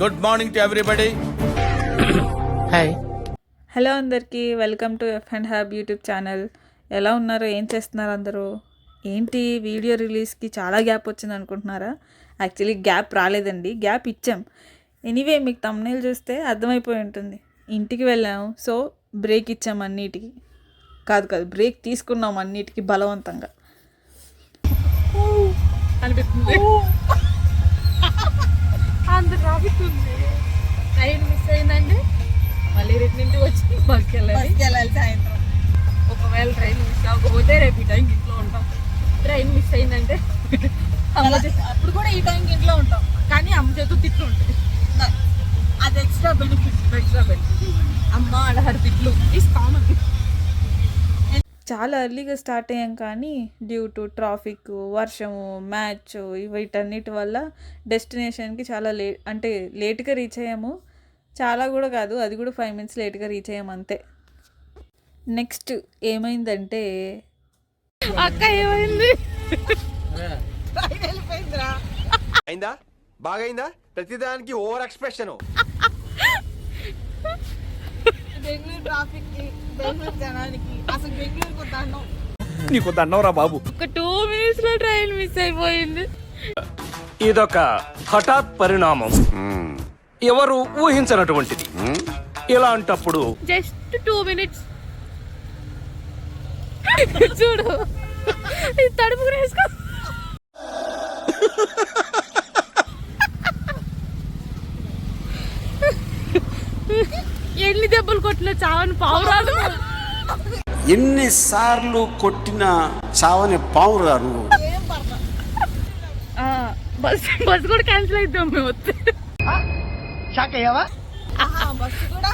Good morning to everybody. Hi. Hello అందరికీ, welcome to F and hub YouTube channel. ఎలా ఉన్నారు, ఏం చేస్తున్నారు అందరూ? ఏంటి వీడియో రిలీజ్కి చాలా గ్యాప్ వచ్చింది అనుకుంటున్నారా? యాక్చువల్లీ గ్యాప్ రాలేదండి, గ్యాప్ ఇచ్చాం. ఎనీవే మీకు థంబ్నెయిల్ చూస్తే అర్థమైపోయి ఉంటుంది. ఇంటికి వెళ్ళాము, సో బ్రేక్ ఇచ్చాం అన్నిటికీ. కాదు బ్రేక్ తీసుకున్నాం అన్నిటికీ బలవంతంగా అనిపిస్తుంది. అంత ట్రాఫిక్ ఉంది, ట్రైన్ మిస్ అయిందండి. మళ్ళీ రేపు వచ్చి బస్కి వెళ్ళాలి సాయంత్రం. ఒకవేళ ట్రైన్ మిస్ అవ్వకపోతే రేపు ఈ టైంకి ఇంట్లో ఉంటాం. ట్రైన్ మిస్ అయిందంటే అప్పుడు కూడా ఈ టైంకి ఇంట్లో ఉంటాం, కానీ అమ్మ చేతు తిట్లు ఉంటాయి. అది ఎక్స్ట్రా బెనిఫిట్. అమ్మ అడహరి తిట్లు ఈస్ కామన్. చాలా ఎర్లీగా స్టార్ట్ అయ్యాం, కానీ డ్యూ టు ట్రాఫిక్, వర్షము, మ్యాచ్ వీటన్నిటి వల్ల డెస్టినేషన్కి చాలా లేట్గా రీచ్ అయ్యాము. చాలా కూడా కాదు, అది కూడా 5 minutes లేట్గా రీచ్ అయ్యాము అంతే. నెక్స్ట్ ఏమైందంటే, అక్క ఏమైంది? అయిందా? బాగైందా? ప్రతిదానికి ఓవర్ ఎక్స్ప్రెషన్. బెంగళూరు ట్రాఫిక్ కి, బెంగళూరు జనానికి అసలు బెంగళూరుకు దండం. నీకు దండవరా బాబు. ఒక 2 minutes లో ట్రైన్ మిస్ అయిపోయింది. ఇదొక హఠాత్ పరిణామం, ఎవరు ఊహించనటువంటిది. ఇలాంటప్పుడు జస్ట్ 2 minutes చూడు, తడుపు వేసుకో. ఎన్ని దెబ్బలు కొట్టినా చావని పావు రాదు. ఎన్నిసార్లు కొట్టిన చావని పావు రాదు. బస్ కూడా క్యాన్సిల్ అయిద్దాం మేము వస్తే. షాక్ అయ్యావా? బస్సు కూడా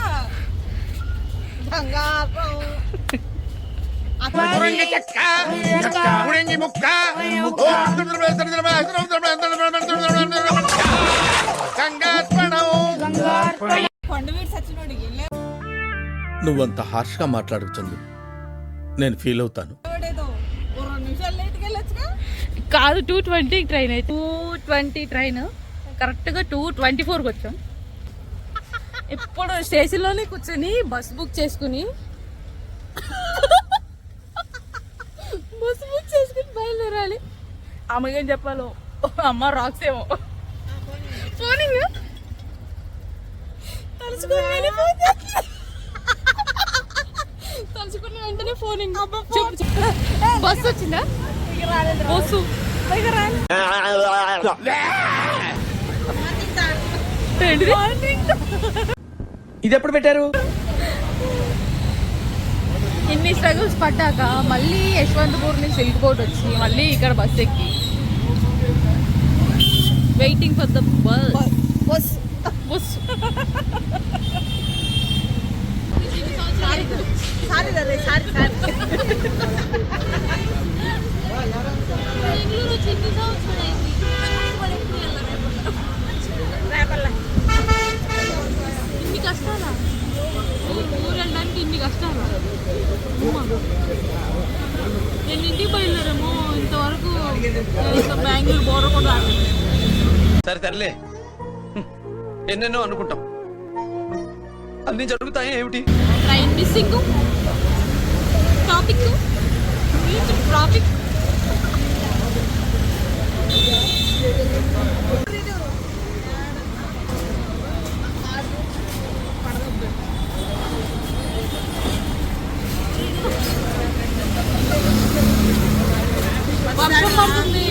నువ్వంత హార్ష్గా మాట్లాడుతుంది, నేను ఫీల్ అవుతాను. కాదు 2:20 ట్రైన్ అయితే 2:20 ట్రైన్ కరెక్ట్గా 2:24కి వచ్చాం. ఇప్పుడు స్టేషన్లోనే కూర్చొని బస్ బుక్ చేసుకుని బయలుదేరాలి. అమ్మకేం చెప్పాలో, అమ్మ రాక్స్ ఏమో ఫోనింగ్ తలుచుకున్న వెంటనే ఫోనింగ్. బస్సు వచ్చిందా? బస్సు ఇది ఎప్పుడు పెట్టారు? ఇన్ని స్ట్రగుల్స్ పడ్డాక మళ్ళీ యశ్వంతపూర్ నుంచి సిల్క్ బోర్డ్ వచ్చి మళ్ళీ ఇక్కడ బస్ ఎక్కి వెయిటింగ్ ఫర్ ద బస్. ఇన్ని కష్టాలా ఊరు వెళ్ళడానికి, ఇన్ని కష్టాలా? నేను ఇంటికి బయలుదేరాము, ఇంతవరకు బెంగళూరు బోర్డర్ కూడా రాలేదు. సరే తరలే, ఎన్నెన్నో అనుకుంటాం, అన్ని జరుగుతాయి. ఏమిటి ట్రైన్ మిస్సింగ్, ట్రాఫిక్. వర్షం పడుతుంది.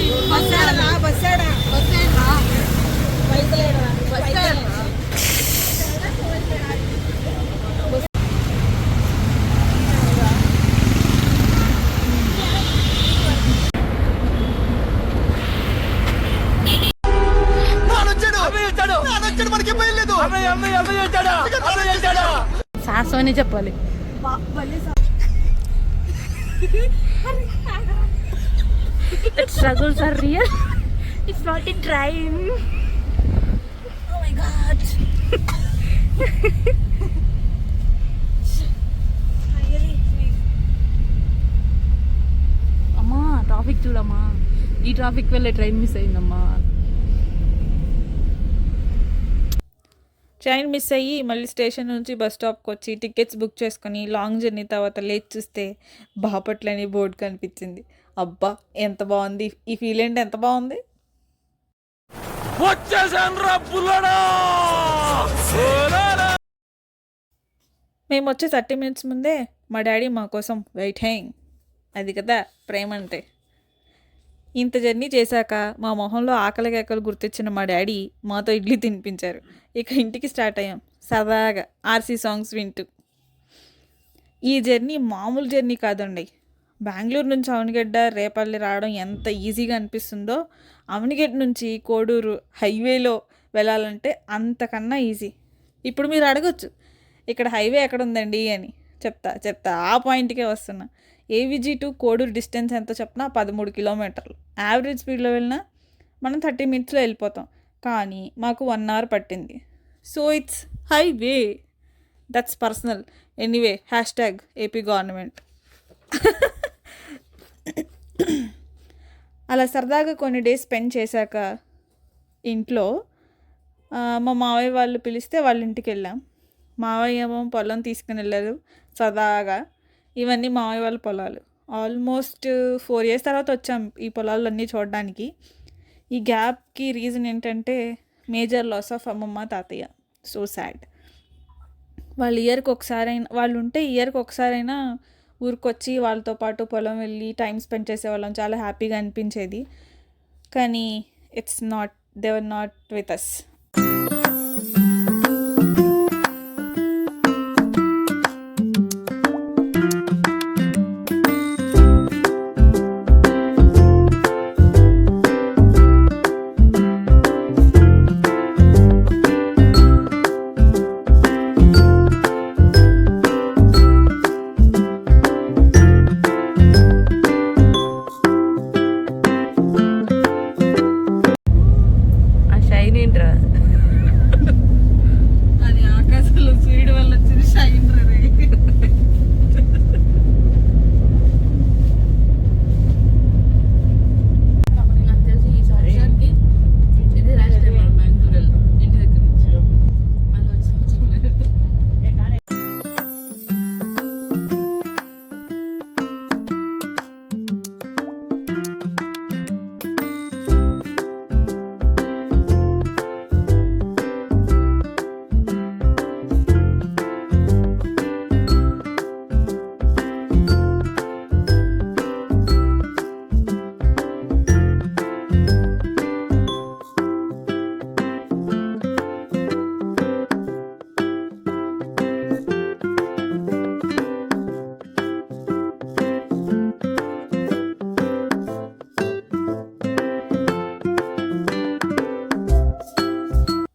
సాహసం చెప్పాలి. Struggles are real. It's not a train. Oh my god. అమ్మా ట్రాఫిక్ చూడమ్మా, ఈ ట్రాఫిక్ వల్ల ట్రైన్ మిస్ అయిందమ్మా. ట్రైన్ మిస్ అయ్యి మళ్ళీ స్టేషన్ నుంచి బస్ స్టాప్కి వచ్చి టికెట్స్ బుక్ చేసుకొని లాంగ్ జర్నీ తర్వాత లేచి చూస్తే బాపట్ల అని బోర్డు కనిపించింది. అబ్బా ఎంత బాగుంది, ఈ ఫీల్ ఏంటి ఎంత బాగుంది. మేము వచ్చే 30 minutes ముందే మా డాడీ మా కోసం వెయిటింగ్. అది కదా ప్రేమ అంటే. ఇంత జర్నీ చేశాక మా మొహంలో ఆకలి కేకలు గుర్తొచ్చిన మా డాడీ మాతో ఇడ్లీ తినిపించారు. ఇక ఇంటికి స్టార్ట్ అయ్యాం సరదాగా ఆర్సీ సాంగ్స్ వింటూ. ఈ జర్నీ మామూలు జర్నీ కాదండి. బెంగళూరు నుంచి అవనిగడ్డ రేపల్లి రావడం ఎంత ఈజీగా అనిపిస్తుందో అవనిగడ్డ నుంచి కోడూరు హైవేలో వెళ్ళాలంటే అంతకన్నా ఈజీ. ఇప్పుడు మీరు అడగొచ్చు ఇక్కడ హైవే ఎక్కడ ఉందండి అని. చెప్తా ఆ పాయింట్కే వస్తున్నా. ఏవిజీ టు కోడూరు డిస్టెన్స్ ఎంతో చెప్పినా 13 kilometers. యావరేజ్ స్పీడ్లో వెళ్ళినా మనం 30 minutesలో వెళ్ళిపోతాం. కానీ మాకు 1 hour పట్టింది. So it's highway. That's personal. Anyway #AP government. అలా సరదాగా కొన్ని డేస్ స్పెండ్ చేశాక ఇంట్లో మా మావయ్య వాళ్ళు పిలిస్తే వాళ్ళ ఇంటికి వెళ్ళాం. మావయ్య ఏమో పొలం తీసుకుని వెళ్ళారు సరదాగా. ఇవన్నీ మావయ్య వాళ్ళ పొలాలు. ఆల్మోస్ట్ 4 years తర్వాత వచ్చాం ఈ పొలాలన్నీ చూడడానికి. ఈ గ్యాప్కి రీజన్ ఏంటంటే మేజర్ లాస్ ఆఫ్ అమ్మమ్మ తాతయ్య. So sad. వాళ్ళు ఉంటే ఇయర్కి ఒకసారైనా ఊరికొచ్చి వాళ్ళతో పాటు పొలం వెళ్ళి టైం స్పెండ్ చేసేవాళ్ళం. చాలా హ్యాపీగా అనిపించేది. కానీ they were not with us. అది ఆకాశంలో సూర్యుడు వల్ల వచ్చింది షైన్ రే. నాకు తెలిసి ఈ సంవత్సరానికి ఇది లాస్ట్ టైం మనం బెంగళూరు వెళ్తాం ఇంటి దగ్గర నుంచి. మళ్ళీ వచ్చే సంవత్సరం లేదు.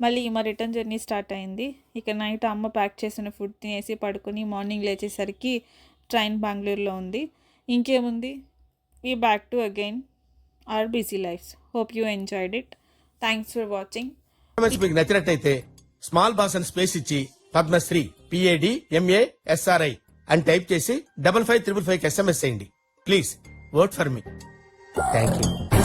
మళ్ళీ మా రిటర్న్ జర్నీ స్టార్ట్ అయింది. ఇక నైట్ అమ్మ ప్యాక్ చేసిన ఫుడ్ తినేసి పడుకొని మార్నింగ్ లేచేసరికి ట్రైన్ బెంగళూరులో ఉంది. ఇంకేముంది, we back to again our busy lives. Hope you enjoyed it. Thanks for watching. మీకు నచ్చినట్టయితే స్మాల్ బాస్ అని స్పేస్ ఇచ్చి పద్మశ్రీ PADMASRI అని టైప్ చేసి 5555 SMS చేయండి. Please vote for me. Thank you.